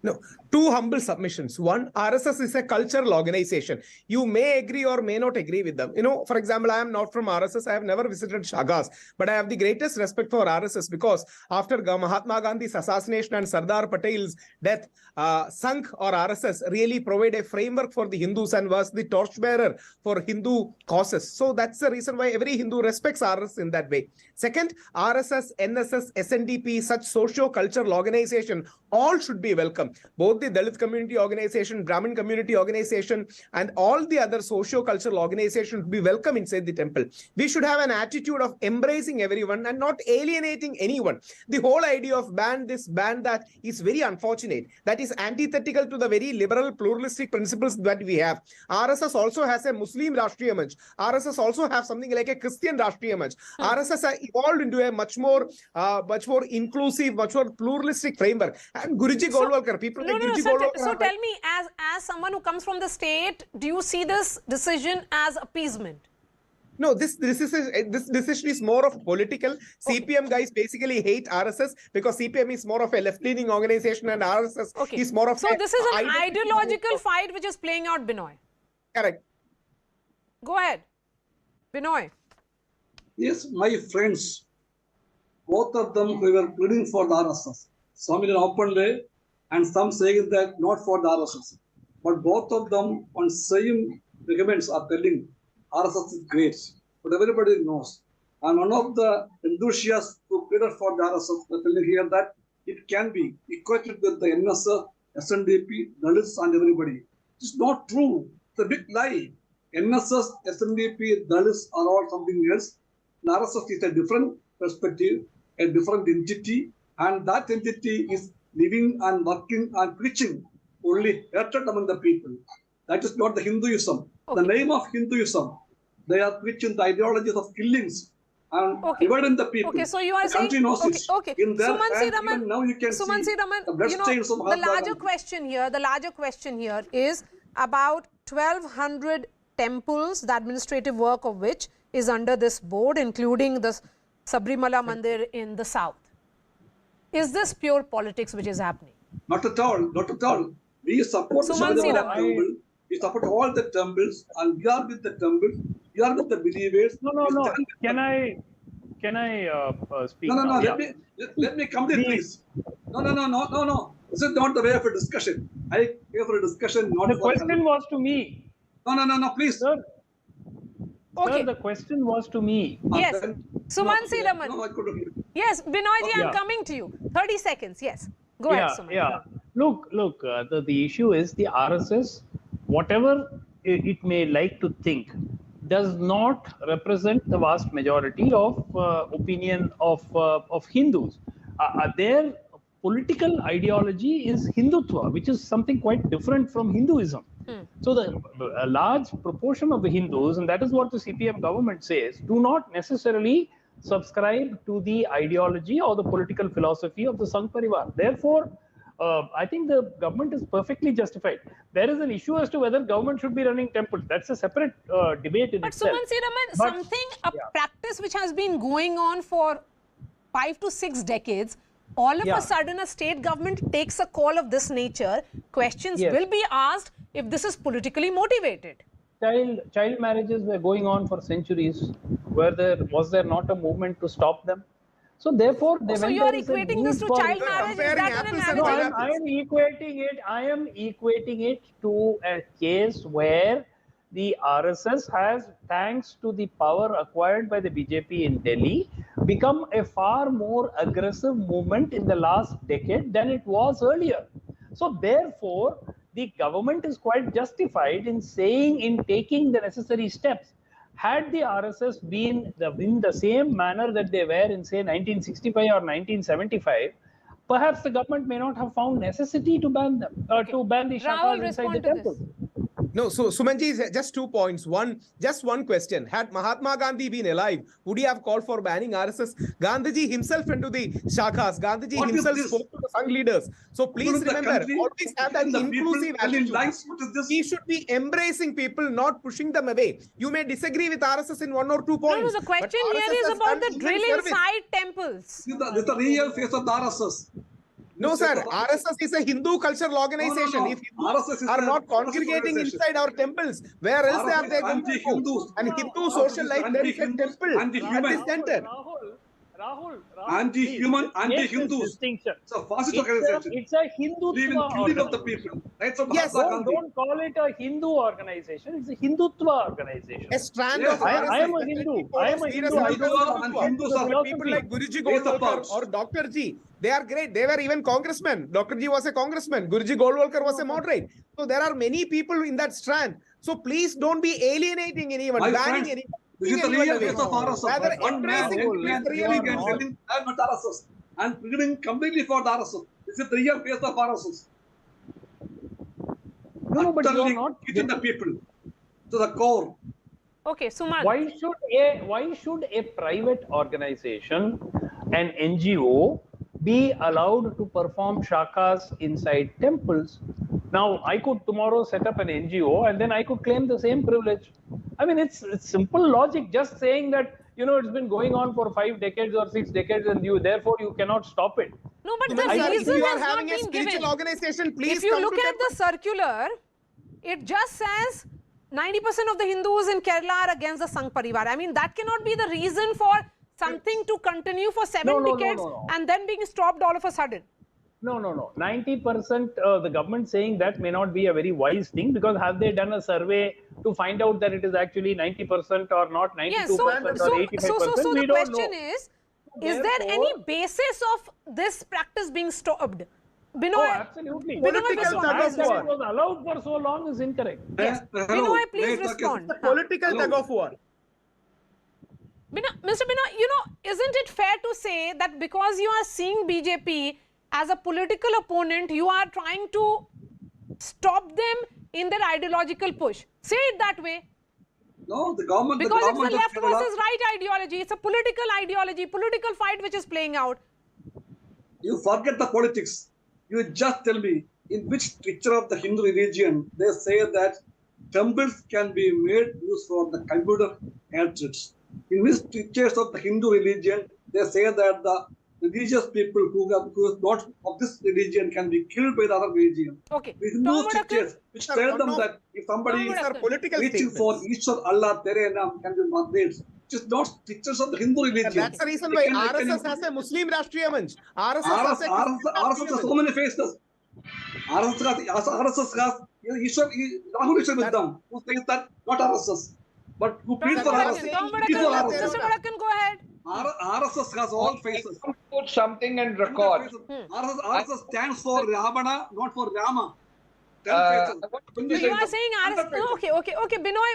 No, two humble submissions. One, RSS is a cultural organization. You may agree or may not agree with them. For example, I am not from RSS. I have never visited Shagas, but I have the greatest respect for RSS because after Mahatma Gandhi's assassination and Sardar Patel's death, Sangh or RSS really provided a framework for the Hindus and was the torchbearer for Hindu causes. So that's the reason why every Hindu respects RSS in that way. Second, RSS, NSS, SNDP, such socio-cultural organization, all should be welcome. Both the Dalit community organization, Brahmin community organization, and all the other socio-cultural organizations be welcome inside the temple. We should have an attitude of embracing everyone and not alienating anyone. The whole idea of ban this, ban that is very unfortunate. That is antithetical to the very liberal pluralistic principles that we have. RSS also has a Muslim Rashtriya Manch. RSS also have something like a Christian Rashtriya Manch. RSS has evolved into a much more inclusive, much more pluralistic framework. And Guruji Golwalkar, people like Guruji Golwalkar. So tell me, as someone who comes from the state, do you see this decision as appeasement? No, this decision is more of political. CPM guys basically hate RSS because CPM is more of a left-leaning organization and RSS is more of So this is an ideological fight which is playing out, Binoy. Correct. Go ahead, Binoy. Yes, my friends, both of them we were pleading for the RSS. Some in an open way and some saying that not for the RSS. But both of them on same arguments are telling RSS is great. But everybody knows. And one of the enthusiasts who pleaded for the RSS are telling here that it can be equated with the NSS, SNDP, Dalits and everybody. It's not true. It's a big lie. NSS, SNDP, Dalits are all something else. And RSS is a different perspective, a different entity. And that entity is living and working and preaching only hatred among the people. That is not the Hinduism. The name of Hinduism, they are preaching the ideologies of killings and dividing the people. Okay, so you are the country saying, knows it. In their hand, Raman, even now you can see the bloodstains of the Mahatma larger Gandhi. question here is about 1,200 temples, the administrative work of which is under this board, including the Sabrimala Mandir in the south. Is this pure politics which is happening? Not at all, not at all. We support the temple. We support all the temples and we are with the temple. We are with the believers. No. Can I speak? No. Now? Let me complete, please. No. This is not the way of a discussion. I came for a discussion, not the question was to me. No, please. Sir, Sir, the question was to me. Yes. Sumansi Raman. Yes, Binoy ji, I'm coming to you. 30 seconds, yes. Go ahead, Sumansi. Yeah. Look, the issue is the RSS, whatever it may like to think, does not represent the vast majority of opinion of Hindus. Their political ideology is Hindutva, which is something quite different from Hinduism. So a large proportion of the Hindus, and that is what the CPM government says, do not necessarily subscribe to the ideology or the political philosophy of the Sangh Parivar. Therefore, I think the government is perfectly justified. There is an issue as to whether government should be running temples. That's a separate debate in itself. But Suman Siraman, a practice which has been going on for 5 to 6 decades, all of a sudden a state government takes a call of this nature, questions will be asked if this is politically motivated. Child marriages were going on for centuries. Was there not a movement to stop them? So therefore, so you are equating this to child marriage? Is that an analogy? I am equating it to a case where the RSS has, thanks to the power acquired by the BJP in Delhi, become a far more aggressive movement in the last decade than it was earlier. So therefore, the government is quite justified in taking the necessary steps. Had the RSS been in the same manner that they were in, say, 1965 or 1975, perhaps the government may not have found necessity to ban them, to ban the shakas inside the temple. No, so Sumanji, just 2 points. Just one question. Had Mahatma Gandhi been alive, would he have called for banning RSS? Gandhiji himself went to the shakas. Gandhiji himself spoke to the Sangh leaders. So please remember, always have that inclusive attitude. He should be embracing people, not pushing them away. You may disagree with RSS in 1 or 2 points. No, the question here is about the drill inside temples. This is the real face of the RSS. No, sir. RSS is a Hindu cultural organization. If Hindus are not congregating inside our temples, where else are they going to go? And Hindu social life, there is a temple at the center. Rahul, Anti-human, anti-Hindus. Distinction. It's a fascist organization. It's a Hindutva Believe in killing of the people. Right from Yes, Mahatma Gandhi. don't call it a Hindu organization. It's a Hindutva organization. A strand Yes, of I am a Hindu. I am a Hindu. I don't know Hindus are philosophy. People like Guruji Based Goldwalkar upon- or Dr. G, they are great. They were even congressmen. Dr. G was a congressman. Guruji Goldwalkar was a moderate. So there are many people in that strand. So please don't be alienating anyone, My banning friends, anyone. this is the anyone real away. face of RSS. Rather, One man, embracing young man, really really good. telling I'm not RSS and beginning completely for the RSS. This is the real face of RSS. No, but you are Utterly not. killing the people to the core. Okay, Sumant. Why should a private organization, an NGO, be allowed to perform shakas inside temples? Now, I could tomorrow set up an NGO and then I could claim the same privilege. I mean, it's simple logic. Just saying that, it's been going on for 5 decades or 6 decades and therefore you cannot stop it. No, but Sir, the if reason you are has not having a been spiritual given. organization, please If you come look to at the circular, it just says 90% of the Hindus in Kerala are against the Sangh Parivar. I mean, that cannot be the reason for something to continue for 7 decades and then being stopped all of a sudden. No. 90%, the government saying that may not be a very wise thing, because have they done a survey to find out that it is actually 90% or not 92% Yes, or 85%? so We the don't question know. is there any basis of this practice being stopped? Binoy, Oh, absolutely. Binoy, The respond. fact that it was allowed for so long is incorrect. Yes. Binoy, please respond. Political tug of war. Mr. Binoy, isn't it fair to say that because you are seeing BJP as a political opponent, you are trying to stop them in their ideological push? Say it that way. No, the government. Because the it's the government left of Kerala- versus right ideology. It's a political ideology, political fight which is playing out. You forget the politics. You just tell me in which stricture of the Hindu religion they say that temples can be made used for the computer hatreds. In which strictures of the Hindu religion they say that the religious people who is not of this religion can be killed by the other religion. Okay. With no strictures which tell them that if somebody is reaching for Ishwar, Allah, Tere Naam can be murdered. Which is not strictures of the Hindu religion. And that's the reason why RSS has a Muslim Rashtriya Manch. RSS has a RSS has so many faces. RSS has Rahul Ishwar with them. Who says that not RSS, but who plead for RSS. Mr. Vadakan, go ahead. RSS has all faces. Put something and record. RSS stands for Ravana, not for Rama. So you are saying RSS. Okay. Binoy,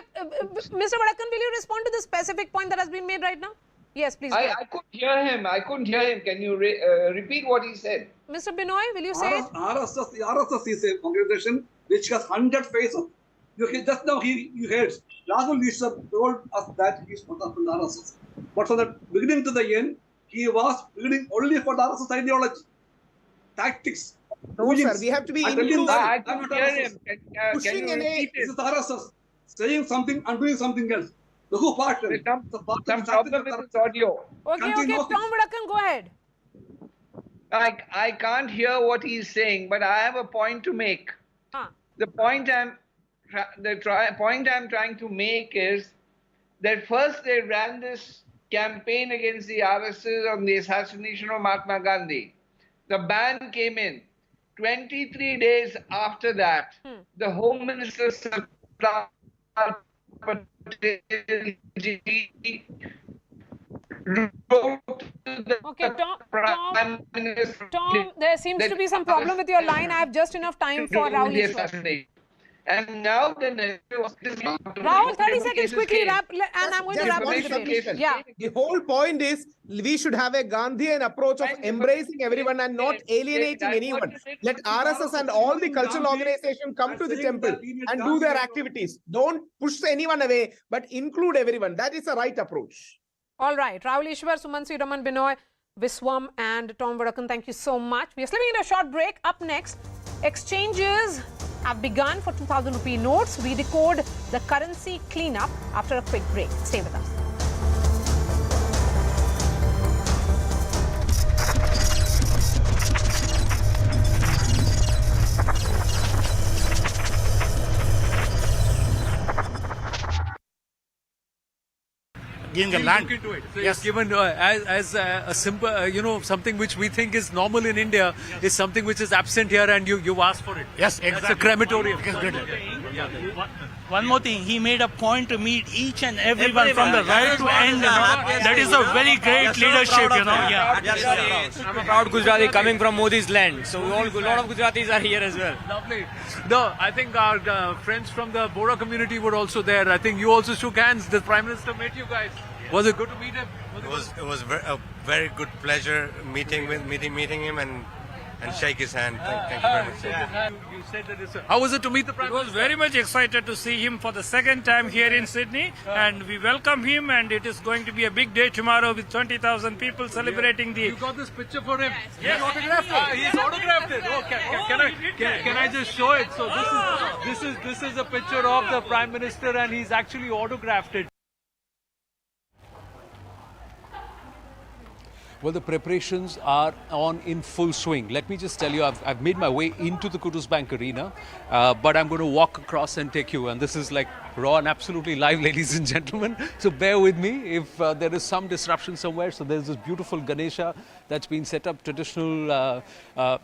Mr. Vadakan, will you respond to the specific point that has been made right now? Yes, please. I couldn't hear him. Can you repeat what he said? Mr. Binoy, will you say it? RSS is a organization which has 100 faces. Just now you heard Rahul Ishwar told us that he is not from the RSS. But from the beginning to the end, he was beginning only for the RSS ideology, tactics. No, sir, we have to be inclusive. I couldn't hear him. Pushing Can you repeat This it? is RSS saying something and doing something else. The whole party. Some problem with this audio. Okay. Tom Vadakan, go ahead. I can't hear what he's saying, but I have a point to make. The point I'm trying to make is that first they ran this campaign against the RSS on the assassination of Mahatma Gandhi. The ban came in. 23 days after that, the Home Minister Sardar Patel wrote to the Prime Minister. Tom, there seems to be some problem with your line. I have just enough time for Rahul Ishwar. And now the Rahul, 30 seconds quickly wrap, and I'm going to wrap this debate. Yeah. The whole point is we should have a Gandhian approach of embracing everyone and not alienating anyone. Let RSS and all the cultural organizations come to the temple and do their activities. Don't push anyone away, but include everyone. That is the right approach. All right. Rahul Ishwar, Suman Siraman, Binoy, Viswam, and Tom Vadakan, thank you so much. We are slipping into a short break. Up next, exchanges have begun for 2,000 rupee notes. We decode the currency cleanup after a quick break. Stay with us. giving a land. Look into it. So Yes. given as a simple, something which we think is normal in India is something which is absent here, and you've asked for it. Yes, It's a exactly. crematorium. One more thing, he made a point to meet each and everyone from the right to end. That is a very great leadership, I'm a proud Gujarati coming from Modi's land. So a lot of Gujaratis are here as well. Lovely. No, I think our friends from the Bora community were also there. I think you also shook hands. The Prime Minister met you guys. Was it good to meet him? It was a very good pleasure meeting him and shake his hand. Thank you very much. You said that how was it to meet the Prime Minister? was very much excited to see him for the second time here in Sydney, and we welcome him, and it is going to be a big day tomorrow with 20,000 people celebrating the... You got this picture for him? Yes. He's autographed it. He's autographed it. Oh, can I just show it? So this is a picture of the Prime Minister, and he's actually autographed it. Well, the preparations are on in full swing. Let me just tell you, I've made my way into the Kudus Bank Arena, but I'm going to walk across and take you. And this is like raw and absolutely live, ladies and gentlemen. So bear with me if there is some disruption somewhere. So there's this beautiful Ganesha that's been set up, traditional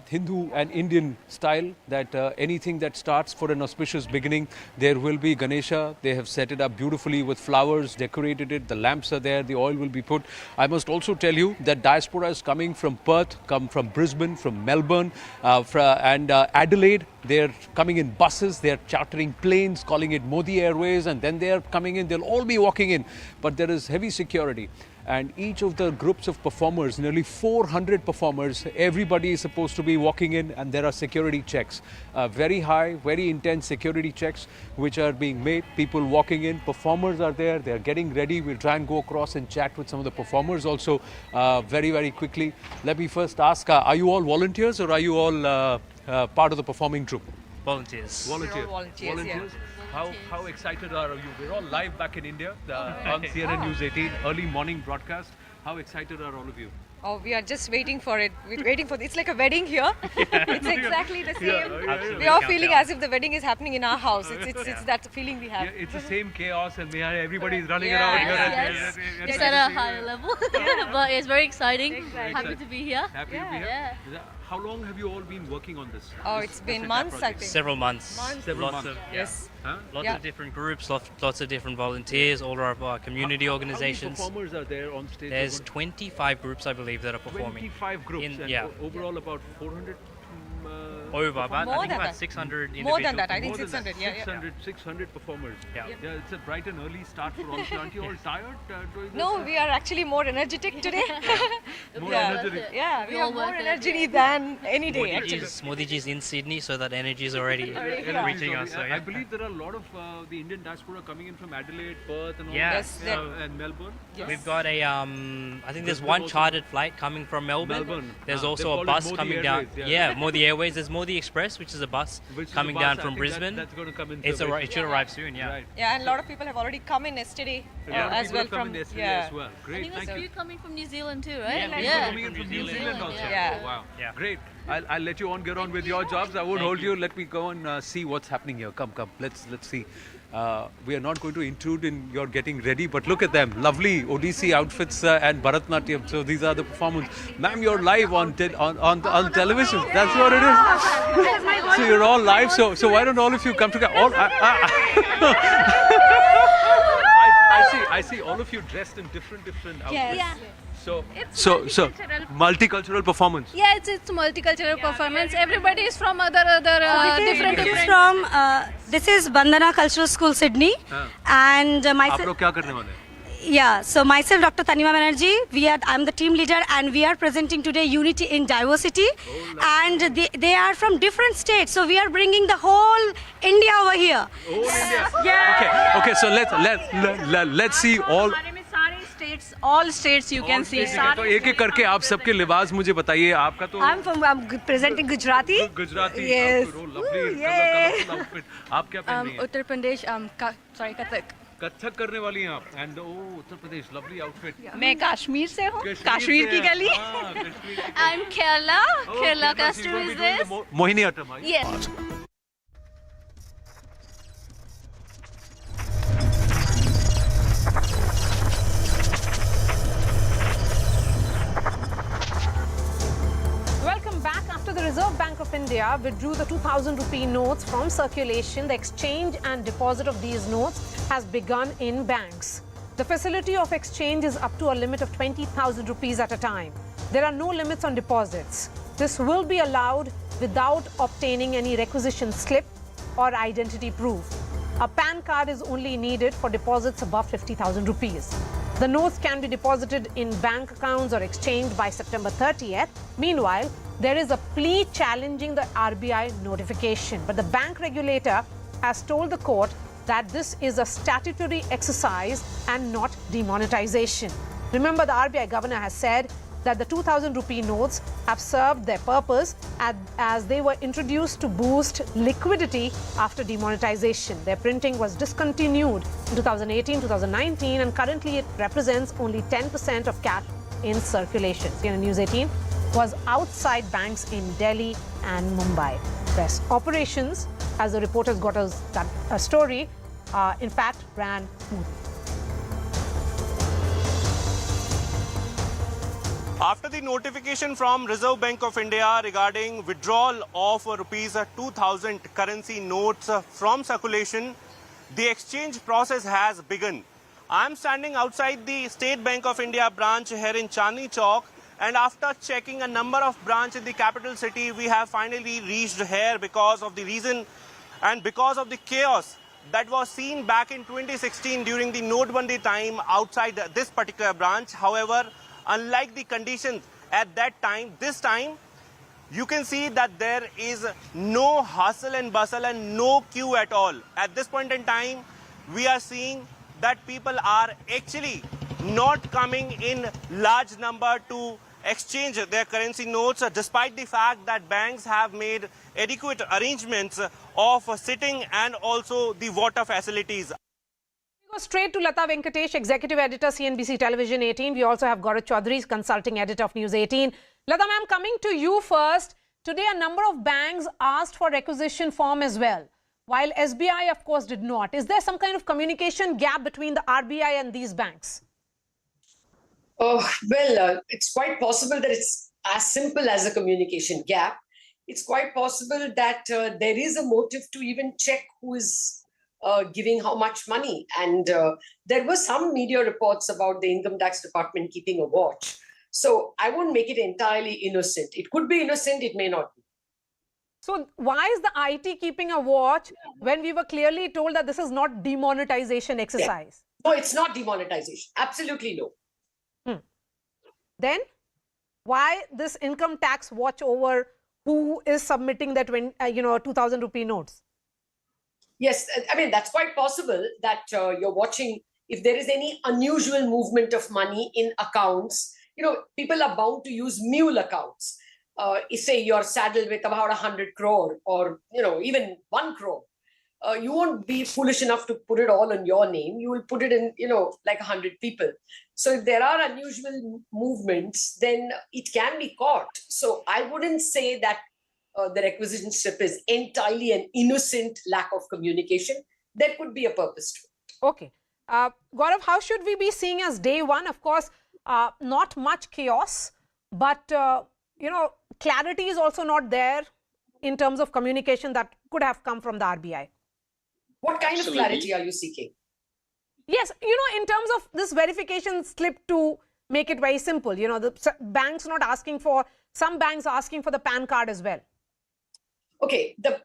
Hindu and Indian style, that anything that starts for an auspicious beginning, there will be Ganesha. They have set it up beautifully with flowers, decorated it, the lamps are there, the oil will be put. I must also tell you that diaspora is coming from Perth, come from Brisbane, from Melbourne, and Adelaide. They're coming in buses, they're chartering planes, calling it Modi Airways, and then they're coming in, they'll all be walking in. But there is heavy security. And each of the groups of performers, nearly 400 performers, everybody is supposed to be walking in, and there are security checks. Very high, very intense security checks which are being made. People walking in, performers are there, they're getting ready. We'll try and go across and chat with some of the performers also very, very quickly. Let me first ask, are you all volunteers or are you all part of the performing troupe? Volunteers. Volunteers. Volunteers. How excited are you? We're all live back in India on CNN News 18, early morning broadcast. How excited are all of you? Oh, we are just waiting for it. We're waiting for it. It's like a wedding here. It's exactly the same. We are feeling as if the wedding is happening in our house. It's that feeling we have. Yeah, it's the same chaos, and everybody's running around here. Yes. It's at a higher level, but it's very exciting. Happy to be here. Happy to be here. How long have you all been working on this? Oh, it's been months, I think. Several months. Lots of yes. Lots of different groups, lots of different volunteers, all of our community organizations. How many performers are there on stage? There's 25 groups, I believe, that are performing. 25 groups, overall about 400? Over, about, I think about 600 individuals. More than that, I think 600, 600 performers. Yeah, it's a bright and early start for all of you. Aren't you all tired doing this? No, we are actually more energetic today. More energetic? Yeah, we have more energy than any day, actually. Modi ji is in Sydney, so that energy is already reaching us. So, I believe there are a lot of the Indian diaspora coming in from Adelaide, Perth, and all yes, that, and Melbourne. Yes. We've got a, I think there's one chartered flight coming from Melbourne. There's also a bus coming down. Yeah, Modi Airways. There's Modi Express, which is a bus coming down from Brisbane. That's going to come in. It should arrive soon. Yeah. Right. Yeah, and a lot of people have already come in yesterday as well from. As well. Great. I think there's a few coming from New Zealand too, right? Yeah, coming in from New Zealand also. Yeah. Oh, wow. Yeah. Great. I'll let you on get on with your jobs. I won't hold you. Let me go and see what's happening here. Come. Let's see. We are not going to intrude in your getting ready, but look at them. Lovely Odissi outfits and Bharatnatyam. So these are the performers. Ma'am, you're live on television. That's what it is. So you're all live. So why don't all of you come together? I see all of you dressed in different outfits. Yeah. So multicultural performance. Yeah, it's multicultural performance. Everybody is from other different. From this is Bandana Cultural School, Sydney, and myself. आप लोग क्या करने वाले हैं? Yeah, so myself, Dr. Tanima Banerjee, I'm the team leader, and we are presenting today Unity in Diversity, and they are from different states, so we are bringing the whole India over here. Yeah. Okay. So let's see all. All states you can see. तो एक करके आप सबके लिबास मुझे बताइए. आपका तो I'm presenting Gujarati. Gujarati. Yes. Lovely colorful outfit. आप क्या पहन रही हैं? Uttar Pradesh, Kathak. कथक करने वाली हैं आप. And Uttar Pradesh, lovely outfit. मैं कश्मीर से हूँ. कश्मीर की गली. I'm Kerala costume is this. Mohiniyattam. Yes. After the Reserve Bank of India withdrew the 2000 rupee notes from circulation, the exchange and deposit of these notes has begun in banks. The facility of exchange is up to a limit of 20,000 rupees at a time. There are no limits on deposits. This will be allowed without obtaining any requisition slip or identity proof. A PAN card is only needed for deposits above 50,000 rupees. The notes can be deposited in bank accounts or exchanged by September 30th. Meanwhile, there is a plea challenging the RBI notification. But the bank regulator has told the court that this is a statutory exercise and not demonetization. Remember, the RBI governor has said that the 2000 rupee notes have served their purpose as they were introduced to boost liquidity after demonetization. Their printing was discontinued in 2018-2019 and currently it represents only 10% of cash in circulation. CNN News 18 was outside banks in Delhi and Mumbai. Press operations, as the reporters got us that story, in fact ran smoothly. After the notification from Reserve Bank of India regarding withdrawal of rupees 2000 currency notes from circulation, the exchange process has begun. I am standing outside the State Bank of India branch here in Chandni Chowk, and after checking a number of branches in the capital city, we have finally reached here because of the reason and because of the chaos that was seen back in 2016 during the Notebandi time outside this particular branch. However, unlike the conditions at that time, this time you can see that there is no hustle and bustle and no queue at all. At this point in time, we are seeing that people are actually not coming in large number to exchange their currency notes, despite the fact that banks have made adequate arrangements of sitting and also the water facilities. Go straight to Lata Venkatesh, Executive Editor, CNBC Television 18. We also have Gaurav Chaudhary, Consulting Editor of News 18. Lata ma'am, coming to you first. Today, a number of banks asked for requisition form as well, while SBI, of course, did not. Is there some kind of communication gap between the RBI and these banks? It's quite possible that it's as simple as a communication gap. It's quite possible that there is a motive to even check who is giving how much money. And there were some media reports about the Income Tax Department keeping a watch. So I won't make it entirely innocent. It could be innocent, it may not be. So why is the IT keeping a watch when we were clearly told that this is not demonetization exercise? Yeah. No, it's not demonetization. Absolutely no. Then why this income tax watch over who is submitting that 2000 rupee notes? Yes, I mean, that's quite possible that you're watching if there is any unusual movement of money in accounts. You know, people are bound to use mule accounts. Say you're saddled with about 100 crore or, even 1 crore. You won't be foolish enough to put it all on your name. You will put it in, like 100 people. So if there are unusual movements, then it can be caught. So I wouldn't say that the requisition slip is entirely an innocent lack of communication. There could be a purpose to it. Okay. Gaurav, how should we be seeing as day one? Of course, not much chaos, but, clarity is also not there in terms of communication that could have come from the RBI. What kind of clarity are you seeking? Yes, in terms of this verification slip, to make it very simple, the banks not asking for, some banks asking for the PAN card as well. Okay, the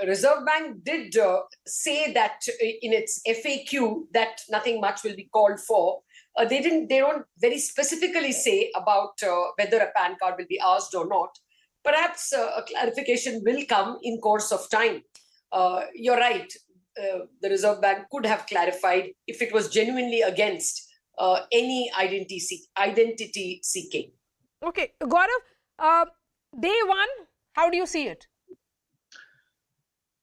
Reserve Bank did say that in its FAQ that nothing much will be called for. They don't very specifically say about whether a PAN card will be asked or not. Perhaps a clarification will come in course of time. You're right. The Reserve Bank could have clarified if it was genuinely against any identity seeking. Okay, Gaurav, day one, how do you see it?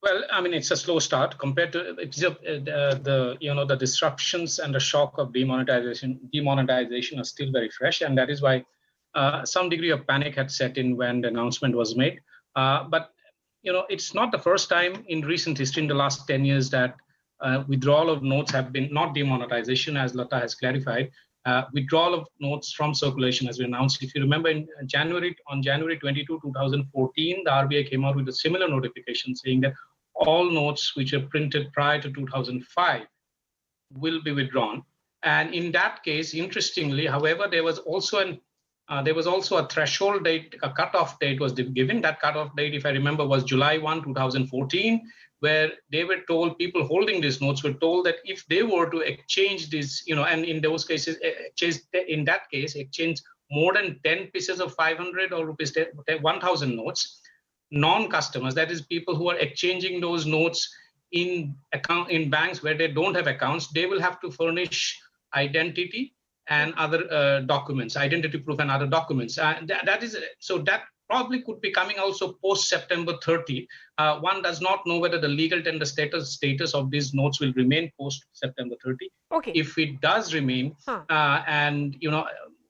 Well, I mean, it's a slow start compared to the disruptions and the shock of demonetization. Demonetization are still very fresh, and that is why some degree of panic had set in when the announcement was made. But it's not the first time in recent history, in the last 10 years, that withdrawal of notes have been, not demonetization, as Lata has clarified, withdrawal of notes from circulation, as we announced. If you remember, on January 22, 2014, the RBI came out with a similar notification saying that all notes which are printed prior to 2005 will be withdrawn. And in that case, interestingly, however, there was also a threshold date, a cutoff date was given. That cutoff date, if I remember, was July 1, 2014, where they were told, people holding these notes were told that if they were to exchange these, and in those cases, exchange more than 10 pieces of 500 or rupees 1,000 notes, non-customers, that is people who are exchanging those notes in banks where they don't have accounts, they will have to furnish identity and other documents, identity proof and other documents. That probably could be coming also post September 30. One does not know whether the legal tender status of these notes will remain post September 30. Okay. If it does remain, and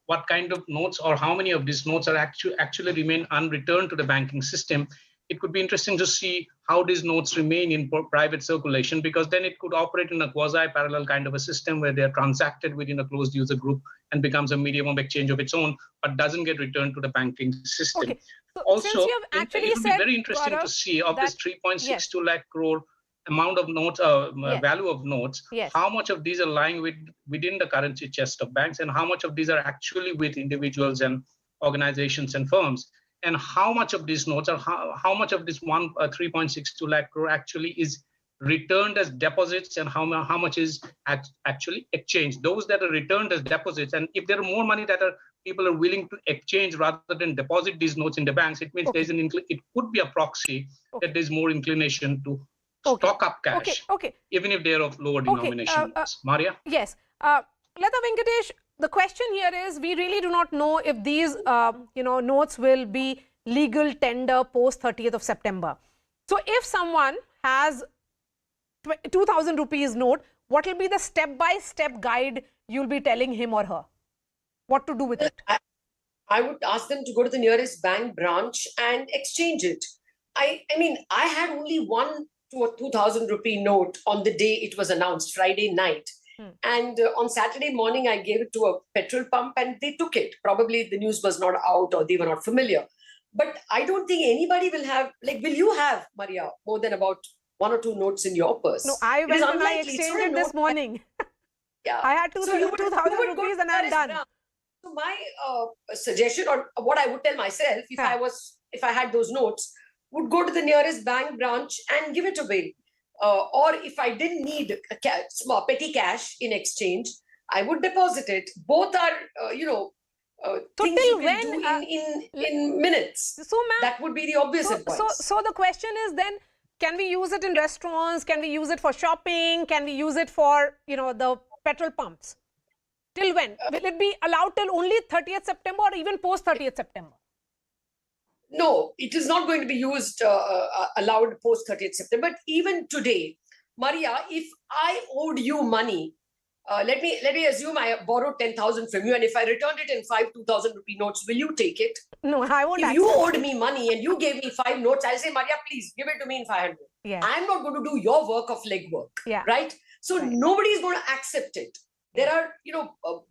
what kind of notes or how many of these notes are actually remain unreturned to the banking system, it could be interesting to see how these notes remain in private circulation, because then it could operate in a quasi-parallel kind of a system where they are transacted within a closed user group and becomes a medium of exchange of its own, but doesn't get returned to the banking system. Okay. So Also, since you have actually it would be said, very interesting Gaurav, to see of this 3.62 lakh crore amount of notes, Yes. value of notes, Yes. how much of these are lying within the currency chest of banks, and how much of these are actually with individuals and organizations and firms, and how much of these notes, or how much of this 3.62 lakh crore actually is returned as deposits, and how much is actually exchanged. Those that are returned as deposits, and if there are more money that people are willing to exchange rather than deposit these notes in the banks, it means there's it could be a proxy that there's more inclination to stock up cash, even if they're of lower denomination. Maria? Yes. Lata Venkatesh, the question here is, we really do not know if these notes will be legal tender post 30th of September. So if someone has 2,000 rupees note, what will be the step-by-step guide you'll be telling him or her? What to do with it? I would ask them to go to the nearest bank branch and exchange it. I mean, I had only one 2,000 rupee note on the day it was announced, Friday night. And on Saturday morning, I gave it to a petrol pump and they took it. Probably the news was not out or they were not familiar. But I don't think anybody will have, will you have, Maria, more than about 1 or 2 notes in your purse? No, I went and I exchanged it this morning. Yeah. I had 2,000 rupees and I'm done. So my suggestion, or what I would tell myself, if I had those notes, would go to the nearest bank branch and give it away. Or if I didn't need small petty cash in exchange, I would deposit it. Both are, things you can do in minutes. So, that would be the obvious advice. So the question is then, can we use it in restaurants? Can we use it for shopping? Can we use it for, the petrol pumps? Till when? Will it be allowed till only 30th September or even post 30th September? No, it is not going to be used, allowed post 30th September. But even today, Maria, if I owed you money, let me assume I borrowed 10,000 from you, and if I returned it in 5 2,000 rupee notes, will you take it? No, I won't. If you owed me money and you gave me 5 notes, I'll say, Maria, please give it to me in 500. Yeah. I'm not going to do your work of legwork. Yeah. Right? So nobody is going to accept it. There are,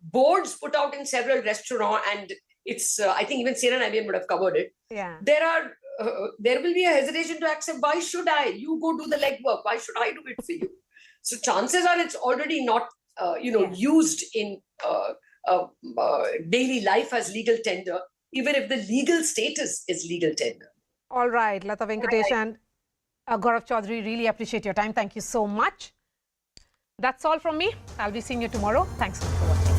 boards put out in several restaurants, and it's, I think even Sena and IBM would have covered it. Yeah. There will be a hesitation to accept. Why should I? You go do the legwork. Why should I do it for you? So chances are it's already not, used in daily life as legal tender, even if the legal status is legal tender. All right, Lata Venkatesh and Gaurav Chaudhary, really appreciate your time. Thank you so much. That's all from me. I'll be seeing you tomorrow. Thanks for watching.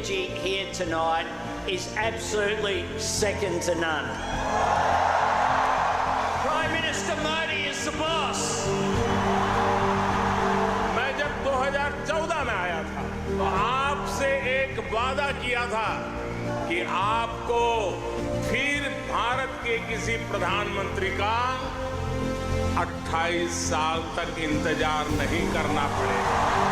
energy here tonight is absolutely second to none. Prime Minister Modi is the boss. मैं जब 2014 में आया था तो आपसे एक वादा किया था कि आपको फिर भारत के किसी प्रधानमंत्री का 28 साल तक इंतजार नहीं करना पड़ेगा।